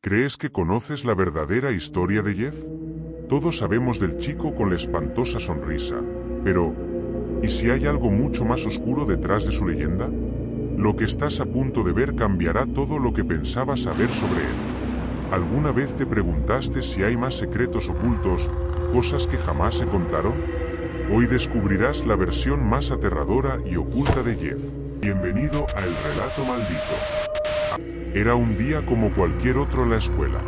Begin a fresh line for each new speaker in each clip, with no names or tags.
¿Crees que conoces la verdadera historia de Jeff? Todos sabemos del chico con la espantosa sonrisa, pero ¿y si hay algo mucho más oscuro detrás de su leyenda? Lo que estás a punto de ver cambiará todo lo que pensabas saber sobre él. ¿Alguna vez te preguntaste si hay más secretos ocultos, cosas que jamás se contaron? Hoy descubrirás la versión más aterradora y oculta de Jeff. Bienvenido a El Relato Maldito. Era un día como cualquier otro en la escuela.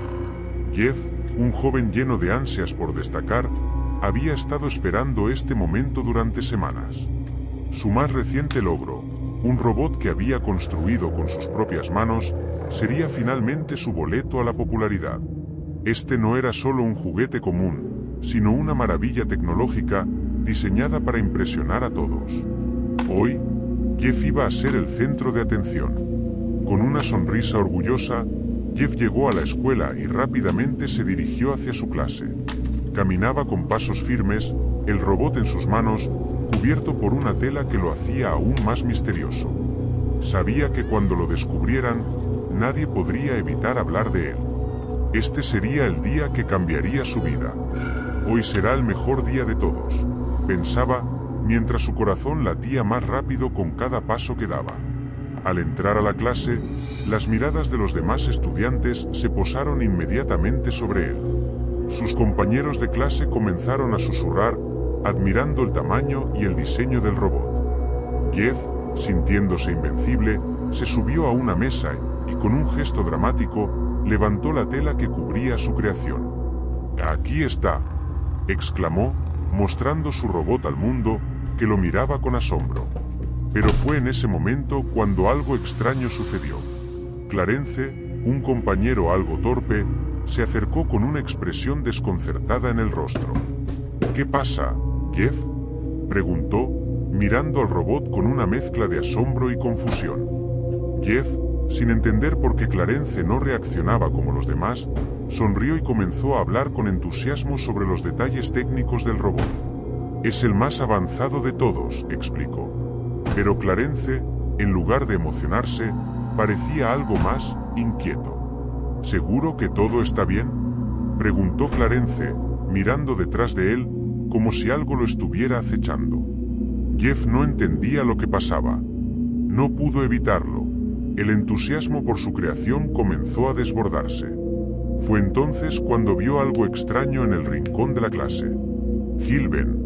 Jeff, un joven lleno de ansias por destacar, había estado esperando este momento durante semanas. Su más reciente logro, un robot que había construido con sus propias manos, sería finalmente su boleto a la popularidad. Este no era solo un juguete común, sino una maravilla tecnológica diseñada para impresionar a todos. Hoy, Jeff iba a ser el centro de atención. Con una sonrisa orgullosa, Jeff llegó a la escuela y rápidamente se dirigió hacia su clase. Caminaba con pasos firmes, el robot en sus manos, cubierto por una tela que lo hacía aún más misterioso. Sabía que cuando lo descubrieran, nadie podría evitar hablar de él. Este sería el día que cambiaría su vida. Hoy será el mejor día de todos, pensaba, mientras su corazón latía más rápido con cada paso que daba. Al entrar a la clase, las miradas de los demás estudiantes se posaron inmediatamente sobre él. Sus compañeros de clase comenzaron a susurrar, admirando el tamaño y el diseño del robot. Jeff, sintiéndose invencible, se subió a una mesa y con un gesto dramático, levantó la tela que cubría su creación. «Aquí está», exclamó, mostrando su robot al mundo, que lo miraba con asombro. Pero fue en ese momento cuando algo extraño sucedió. Clarence, un compañero algo torpe, se acercó con una expresión desconcertada en el rostro. «¿Qué pasa, Jeff?», preguntó, mirando al robot con una mezcla de asombro y confusión. Jeff, sin entender por qué Clarence no reaccionaba como los demás, sonrió y comenzó a hablar con entusiasmo sobre los detalles técnicos del robot. «Es el más avanzado de todos», explicó. Pero Clarence, en lugar de emocionarse, parecía algo más inquieto. «¿Seguro que todo está bien?», preguntó Clarence, mirando detrás de él, como si algo lo estuviera acechando. Jeff no entendía lo que pasaba. No pudo evitarlo. El entusiasmo por su creación comenzó a desbordarse. Fue entonces cuando vio algo extraño en el rincón de la clase. Hilben,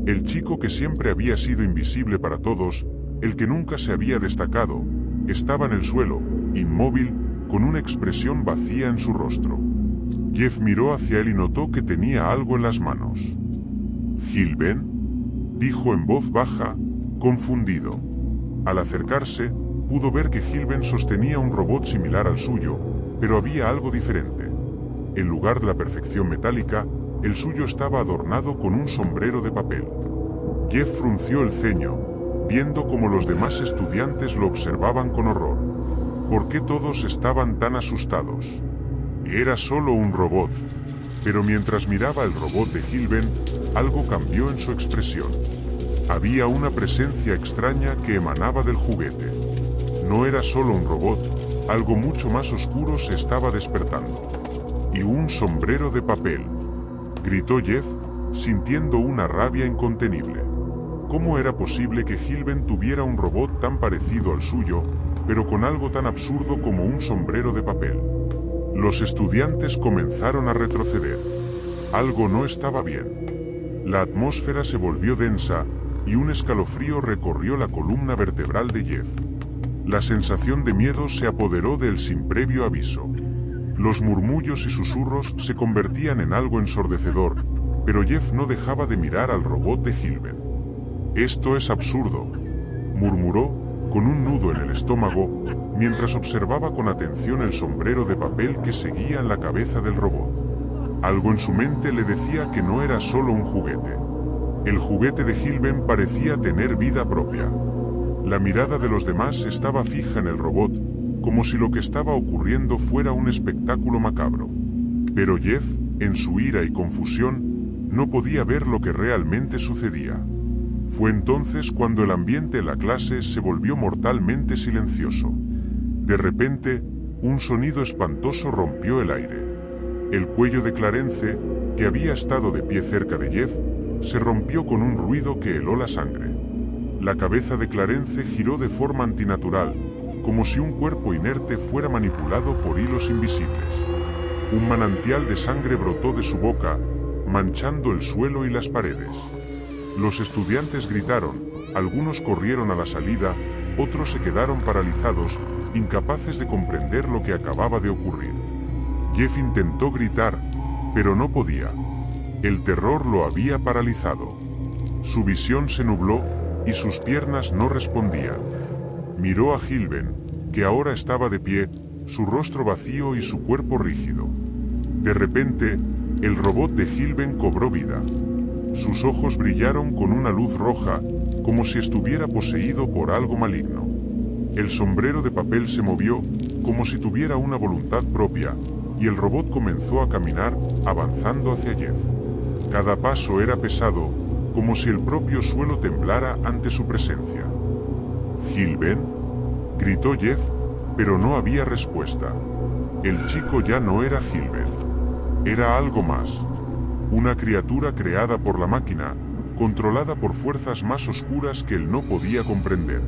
el chico que siempre había sido invisible para todos, el que nunca se había destacado, estaba en el suelo, inmóvil, con una expresión vacía en su rostro. Jeff miró hacia él y notó que tenía algo en las manos. «¿Hilben?», dijo en voz baja, confundido. Al acercarse, pudo ver que Hilben sostenía un robot similar al suyo, pero había algo diferente. En lugar de la perfección metálica, el suyo estaba adornado con un sombrero de papel. Jeff frunció el ceño, viendo cómo los demás estudiantes lo observaban con horror. ¿Por qué todos estaban tan asustados? Era solo un robot. Pero mientras miraba el robot de Hilben, algo cambió en su expresión. Había una presencia extraña que emanaba del juguete. No era solo un robot, algo mucho más oscuro se estaba despertando. «Y un sombrero de papel», gritó Jeff, sintiendo una rabia incontenible. ¿Cómo era posible que Hilben tuviera un robot tan parecido al suyo, pero con algo tan absurdo como un sombrero de papel? Los estudiantes comenzaron a retroceder. Algo no estaba bien. La atmósfera se volvió densa, y un escalofrío recorrió la columna vertebral de Jeff. La sensación de miedo se apoderó de él sin previo aviso. Los murmullos y susurros se convertían en algo ensordecedor, pero Jeff no dejaba de mirar al robot de Hilben. «Esto es absurdo», murmuró, con un nudo en el estómago, mientras observaba con atención el sombrero de papel que seguía en la cabeza del robot. Algo en su mente le decía que no era solo un juguete. El juguete de Hilben parecía tener vida propia. La mirada de los demás estaba fija en el robot, como si lo que estaba ocurriendo fuera un espectáculo macabro. Pero Jeff, en su ira y confusión, no podía ver lo que realmente sucedía. Fue entonces cuando el ambiente en la clase se volvió mortalmente silencioso. De repente, un sonido espantoso rompió el aire. El cuello de Clarence, que había estado de pie cerca de Jeff, se rompió con un ruido que heló la sangre. La cabeza de Clarence giró de forma antinatural, como si un cuerpo inerte fuera manipulado por hilos invisibles. Un manantial de sangre brotó de su boca, manchando el suelo y las paredes. Los estudiantes gritaron, algunos corrieron a la salida, otros se quedaron paralizados, incapaces de comprender lo que acababa de ocurrir. Jeff intentó gritar, pero no podía. El terror lo había paralizado. Su visión se nubló y sus piernas no respondían. Miró a Gilben, que ahora estaba de pie, su rostro vacío y su cuerpo rígido. De repente, el robot de Gilben cobró vida. Sus ojos brillaron con una luz roja, como si estuviera poseído por algo maligno. El sombrero de papel se movió, como si tuviera una voluntad propia, y el robot comenzó a caminar, avanzando hacia Jeff. Cada paso era pesado, como si el propio suelo temblara ante su presencia. «¿Gilben?», gritó Jeff, pero no había respuesta. El chico ya no era Gilben. Era algo más. Una criatura creada por la máquina, controlada por fuerzas más oscuras que él no podía comprender.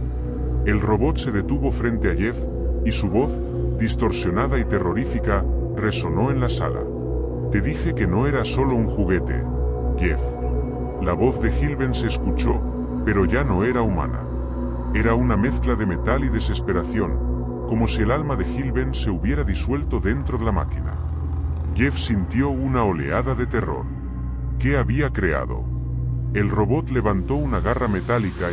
El robot se detuvo frente a Jeff, y su voz, distorsionada y terrorífica, resonó en la sala. «Te dije que no era solo un juguete, Jeff». La voz de Gilben se escuchó, pero ya no era humana. Era una mezcla de metal y desesperación, como si el alma de Gilben se hubiera disuelto dentro de la máquina. Jeff sintió una oleada de terror. ¿Qué había creado? El robot levantó una garra metálica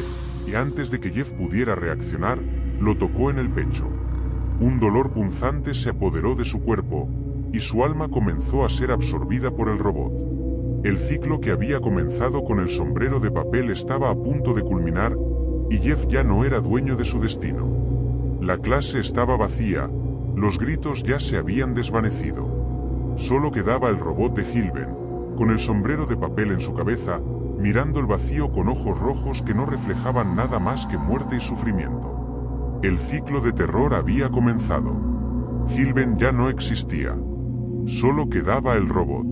y antes de que Jeff pudiera reaccionar, lo tocó en el pecho. Un dolor punzante se apoderó de su cuerpo, y su alma comenzó a ser absorbida por el robot. El ciclo que había comenzado con el sombrero de papel estaba a punto de culminar, y Jeff ya no era dueño de su destino. La clase estaba vacía, los gritos ya se habían desvanecido. Solo quedaba el robot de Gilben, con el sombrero de papel en su cabeza, mirando el vacío con ojos rojos que no reflejaban nada más que muerte y sufrimiento. El ciclo de terror había comenzado. Gilben ya no existía. Solo quedaba el robot.